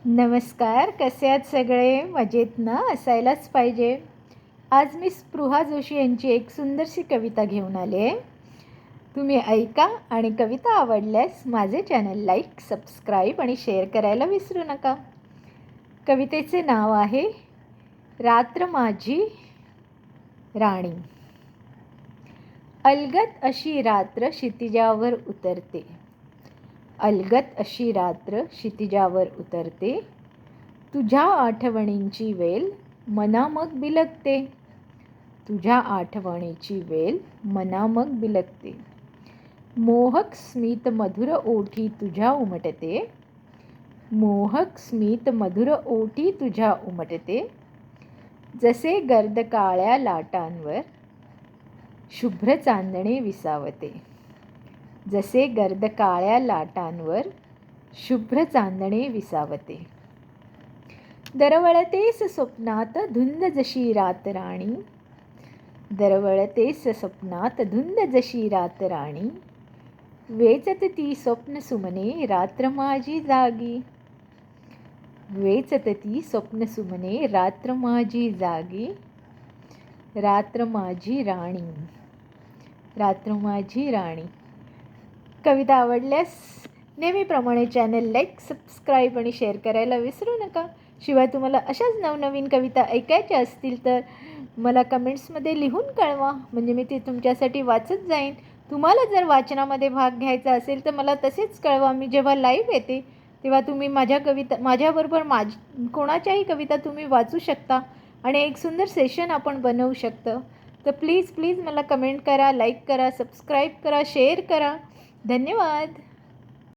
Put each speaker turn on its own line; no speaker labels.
नमस्कार. कसे आहात सगळे? मजेत ना? असायलाच पाहिजे. आज मी स्पृहा जोशी यांची एक सुंदरशी कविता घेऊन आले आहे. तुम्ही ऐका आणि कविता आवडल्यास माझे चॅनल लाईक, सबस्क्राईब आणि शेअर करायला विसरू नका. कवितेचे नाव आहे रात्र माझी राणी. अलगद अशी रात्र क्षितिजावर उतरते. अलगद अशी रात्र क्षितिजावर उतरते. तुझ्या आठवणींची वेल मना मग बिलगते. तुझ्या आठवणीची वेल मना मग बिलगते. मोहक स्मित मधुर ओठी तुझ्या उमटते. मोहक स्मित मधुर ओठी तुझ्या उमटते. जसे गर्द काळ्या लाटांवर शुभ्र चांदणे विसावते. जसे गर्द काळ्या लाटांवर शुभ्र चांदणे विसावते. दरवळतेस स्वप्नात धुंद जशी रात राणी. दरवळतेस स्वप्नात धुंद जशी रात राणी. वेचत ती स्वप्न सुमने रात्र माझी जागी. वेचत ती स्वप्न सुमने रात्र माझी जागी. रात्र माझी राणी. रात्र माझी राणी. कविता आवडल्यास नेहमीप्रमाणे चॅनल लाईक, सबस्क्राईब आणि शेअर करायला विसरू नका. शिवाय तुम्हाला अशाच नवनवीन कविता ऐकायच्या असतील तर मला कमेंट्समध्ये लिहून कळवा, म्हणजे मी ते तुमच्यासाठी वाचत जाईन. तुम्हाला जर वाचनामध्ये भाग घ्यायचा असेल तर मला तसेच कळवा. मी जेव्हा लाईव्ह येते तेव्हा तुम्ही माझ्याबरोबर कोणाच्याही कविता तुम्ही वाचू शकता आणि एक सुंदर सेशन आपण बनवू शकतो. तर प्लीज मला कमेंट करा, लाईक करा, सबस्क्राईब करा, शेअर करा. धन्यवाद.